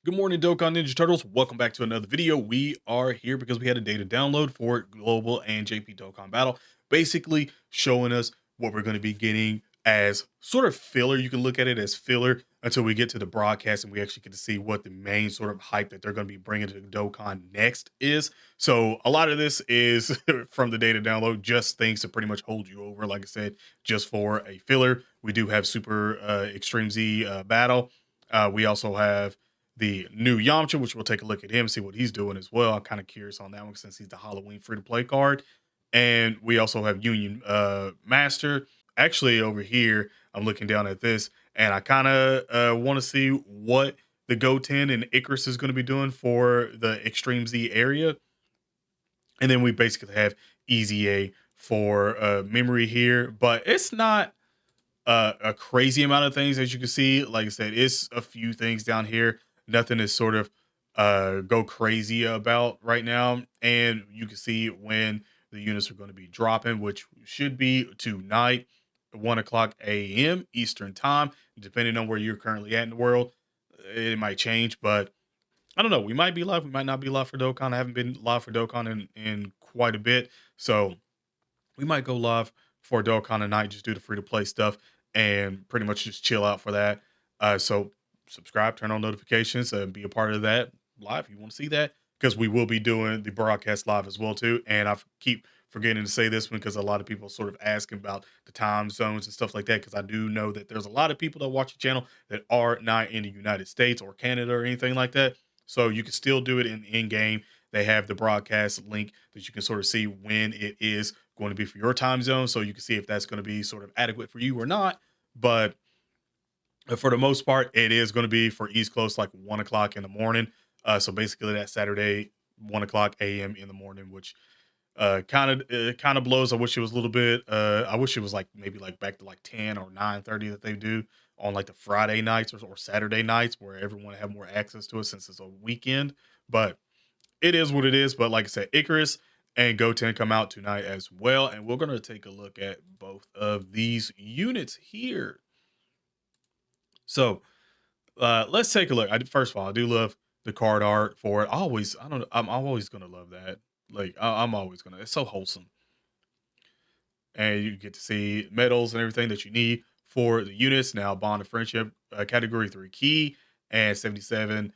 Good morning, Dokkan Ninja Turtles. Welcome back to another video. We are here because we had a data download for Global and JP Dokkan Battle, basically showing us what we're going to be getting as sort of filler. You can look at it as filler until we get to the broadcast and we actually get to see what the main sort of hype that they're going to be bringing to Dokkan next is. So a lot of this is from the data download, just things to pretty much hold you over. Like I said, just for a filler. We do have Super Extreme Z Battle. We also have the new Yamcha, which we'll take a look at him, see what he's doing as well. I'm kind of curious on that one since he's the Halloween free-to-play card. And we also have Union Master. Actually, over here, I'm looking down at this, and I kind of want to see what the Goten and Icarus is going to be doing for the Extreme Z area. And then we basically have Easy A for memory here, but it's not a crazy amount of things as you can see. Like I said, it's a few things down here. Nothing is sort of go crazy about right now. And you can see when the units are going to be dropping, which should be tonight, 1 o'clock a.m. Eastern time, depending on where you're currently at in the world. It might change, but I don't know. We might be live. We might not be live for Dokkan. I haven't been live for Dokkan in quite a bit. So we might go live for Dokkan tonight, just do the free to play stuff and pretty much just chill out for that. So subscribe, turn on notifications, and be a part of that live if you want to see that, because we will be doing the broadcast live as well too. And I keep forgetting to say this one because a lot of people sort of asking about the time zones and stuff like that, because I do know that there's a lot of people that watch the channel that are not in the United States or Canada or anything like that. So you can still do it in game. They have the broadcast link that you can sort of see when it is going to be for your time zone, so you can see if that's going to be sort of adequate for you or not. But for the most part, it is going to be for East Coast like 1 o'clock in the morning. So basically, that Saturday 1 o'clock a.m. in the morning, which kind of blows. I wish it was a little bit. I wish it was like maybe like back to like 10 or 9:30 that they do on like the Friday nights or Saturday nights, where everyone have more access to it since it's a weekend. But it is what it is. But like I said, Icarus and Goten come out tonight as well. And we're going to take a look at both of these units here. So let's take a look. First of all, I do love the card art for it. I don't know. I'm always going to love that. Like, I'm always going to, it's so wholesome. And you get to see medals and everything that you need for the units. Now, Bond of Friendship, category 3 key, and 77%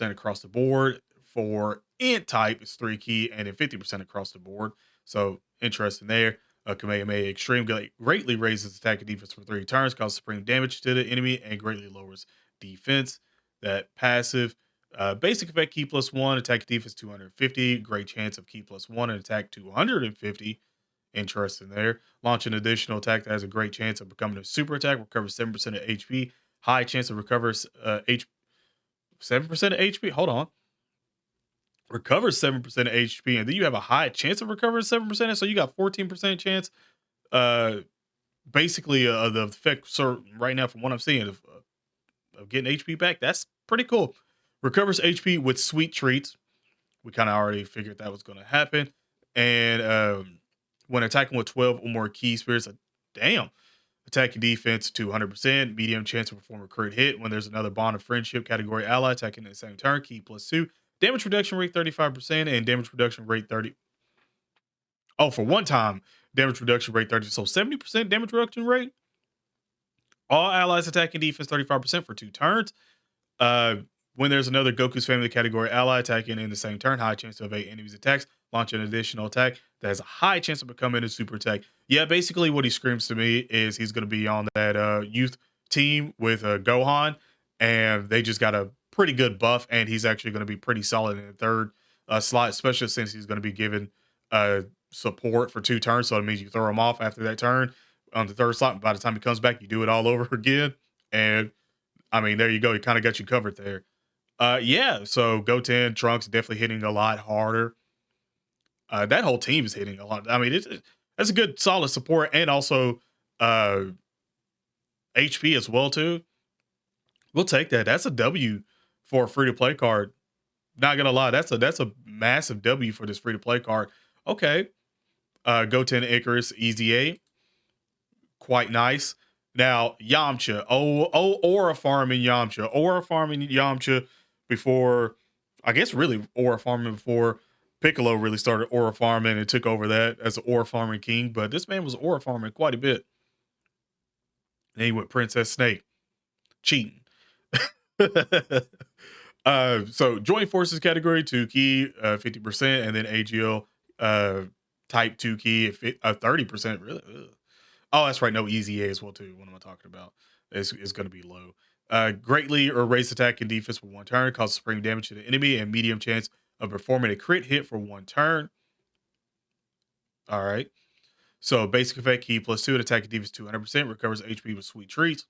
across the board. For int type, it's 3 key, and then 50% across the board. So, interesting there. Kamehameha Extreme greatly raises attack and defense for 3 turns, causes supreme damage to the enemy, and greatly lowers defense. That passive, basic effect key +1, attack and defense 250, great chance of key +1 and attack 250. Interesting there. Launch an additional attack that has a great chance of becoming a super attack, recovers 7% of HP, high chance of recovers 7% of HP. Hold on. Recovers 7% of HP, and then you have a high chance of recovering 7%. So you got 14% chance. Basically, the effect, so right now, from what I'm seeing, of getting HP back, that's pretty cool. Recovers HP with sweet treats. We kind of already figured that was going to happen. And when attacking with 12 or more key spirits, damn, attacking defense 200%, medium chance to perform a crit hit when there's another Bond of Friendship category ally attacking in the same turn, key +2, damage reduction rate 35%, and damage reduction rate 30. Oh, for one time, damage reduction rate 30. So 70% damage reduction rate. All allies attacking defense 35% for 2 turns. When there's another Goku's family category ally attacking in the same turn, high chance to evade enemies' attacks, launch an additional attack that has a high chance of becoming a super attack. Yeah, basically what he screams to me is he's going to be on that youth team with Gohan, and they just got a pretty good buff, and he's actually going to be pretty solid in the third slot, especially since he's going to be given support for 2 turns. So it means you throw him off after that turn on the third slot. And by the time he comes back, you do it all over again. And I mean, there you go. He kind of got you covered there. Yeah, so Goten, Trunks definitely hitting a lot harder. That whole team is hitting a lot. I mean, that's a good solid support, and also HP as well too. We'll take that. That's a W for a free to play card. Not gonna lie, that's a massive W for this free to play card. Okay, Goten Icarus Easy A, quite nice. Now Yamcha, aura farming Yamcha, before, I guess, really aura farming before Piccolo really started aura farming and took over that as an aura farming king. But this man was aura farming quite a bit. And he went Princess Snake cheating. So joint forces category 2 key, 50%, and then AGL uh type 2 key at 30%. Really? Ugh. Oh, that's right. No easy A as well too. What am I talking about? It's going to be low. Greatly or raise attack and defense for one turn, causes supreme damage to the enemy, and medium chance of performing a crit hit for one turn. All right. So basic effect key +2 and attack and defense 200%, recovers HP with sweet treats.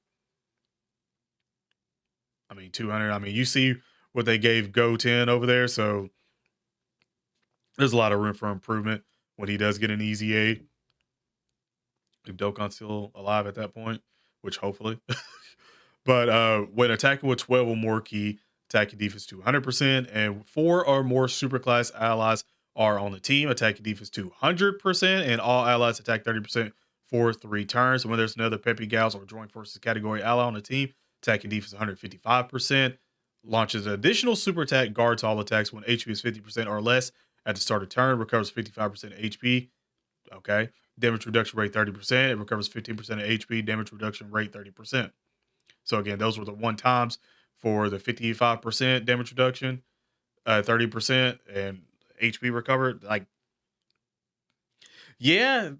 I mean 200. I mean you see what they gave Goten over there, so there's a lot of room for improvement when he does get an easy A. If Dokkan's still alive at that point, which hopefully. But when attacking with 12 or more key, attacking defense to 100%, and 4 or more superclass allies are on the team, attacking defense to 100%, and all allies attack 30% for 3 turns. And when there's another Peppy Gals or Joint Forces category ally on the team, attacking defense 155%, launches an additional super attack, guards all attacks when HP is 50% or less at the start of turn, recovers 55% HP. Okay. Damage reduction rate 30%. It recovers 15% of HP. Damage reduction rate 30%. So again, those were the one times for the 55% damage reduction, 30%, and HP recovered. Like, yeah,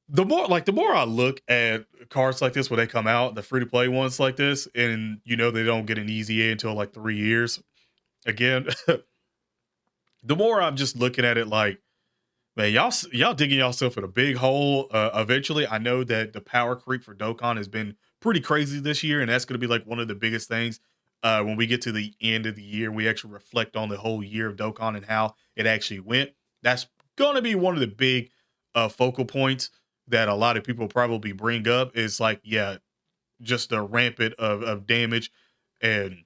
the more I look at cards like this when they come out, the free to play ones like this, and they don't get an easy A until like 3 years. Again, the more I'm just looking at it like, man, y'all digging yourself in a big hole. Eventually, I know that the power creep for Dokkan has been pretty crazy this year, and that's going to be like one of the biggest things. When we get to the end of the year, we actually reflect on the whole year of Dokkan and how it actually went. That's going to be one of the big focal points that a lot of people probably bring up. Is like, yeah, just the rampant of damage and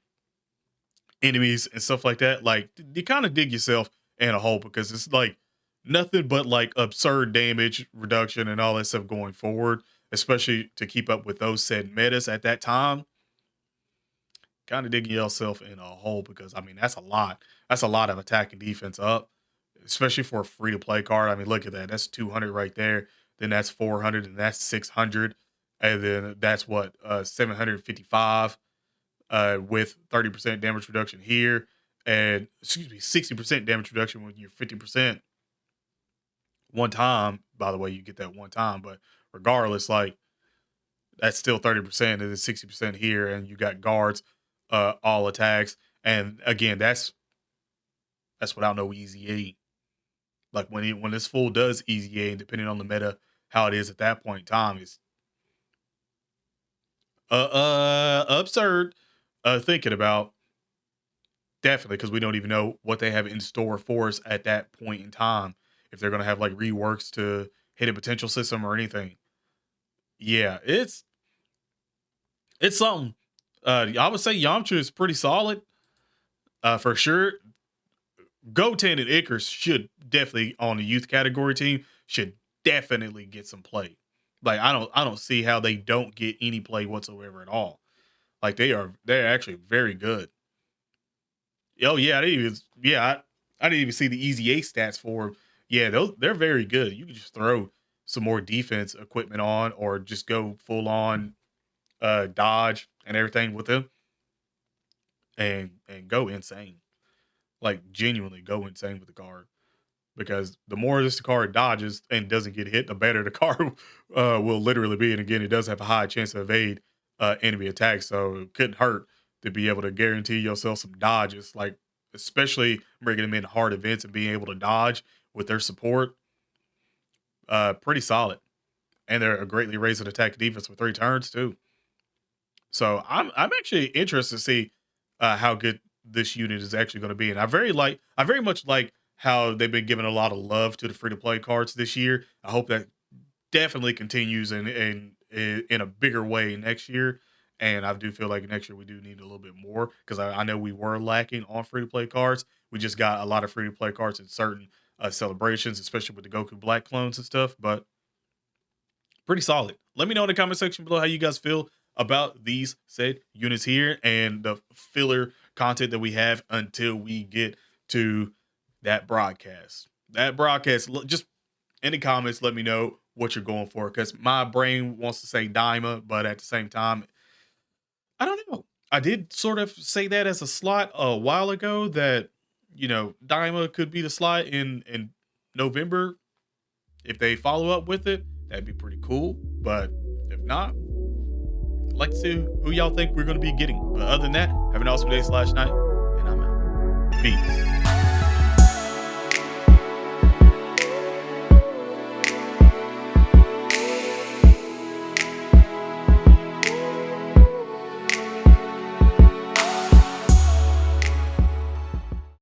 enemies and stuff like that. Like, you kind of dig yourself in a hole because it's like nothing but like absurd damage reduction and all that stuff going forward, especially to keep up with those said metas at that time. Kind of digging yourself in a hole because I mean that's a lot. That's a lot of attack and defense up, especially for a free to play card. I mean, look at that. That's 200 right there. Then that's 400, and that's 600, and then that's what 755 with 30% damage reduction here, and excuse me, 60% damage reduction when you're 50% one time. By the way, you get that one time, but regardless, like that's still 30%, and then 60% here, and you got guards, all attacks, and again, that's without no easy A. Like when this full does easy A, and depending on the meta, how it is at that point in time, is absurd. Thinking about. Definitely, because we don't even know what they have in store for us at that point in time. If they're gonna have like reworks to hit a potential system or anything. Yeah, it's something. I would say Yamcha is pretty solid. For sure. Goten and Icarus should definitely on the youth category team should definitely get some play. Like I don't see how they don't get any play whatsoever at all. Like they're actually very good. Oh yeah, I didn't even I didn't even see the easy A stats for 'em. Yeah, they're very good. You can just throw some more defense equipment on or just go full on dodge and everything with them and go insane. Like genuinely go insane with the card. Because the more this card dodges and doesn't get hit, the better the card will literally be. And again, it does have a high chance to evade enemy attacks, so it couldn't hurt to be able to guarantee yourself some dodges. Like especially bringing them in hard events and being able to dodge with their support, pretty solid. And they're a greatly raised attack defense for 3 turns too. So I'm actually interested to see how good this unit is actually going to be, and I very much like how they've been giving a lot of love to the free to play cards this year. I hope that definitely continues in a bigger way next year. And I do feel like next year we do need a little bit more because I know we were lacking on free to play cards. We just got a lot of free to play cards in certain celebrations, especially with the Goku Black clones and stuff. But pretty solid. Let me know in the comment section below how you guys feel about these said units here and the filler content that we have until we get to that broadcast. That broadcast, just in the comments, let me know what you're going for because my brain wants to say Daima, but at the same time, I don't know. I did sort of say that as a slot a while ago that Daima could be the slot in November if they follow up with it. That'd be pretty cool. But if not, I'd like to see who y'all think we're going to be getting. But other than that, have an awesome day/night, and I'm out. Peace.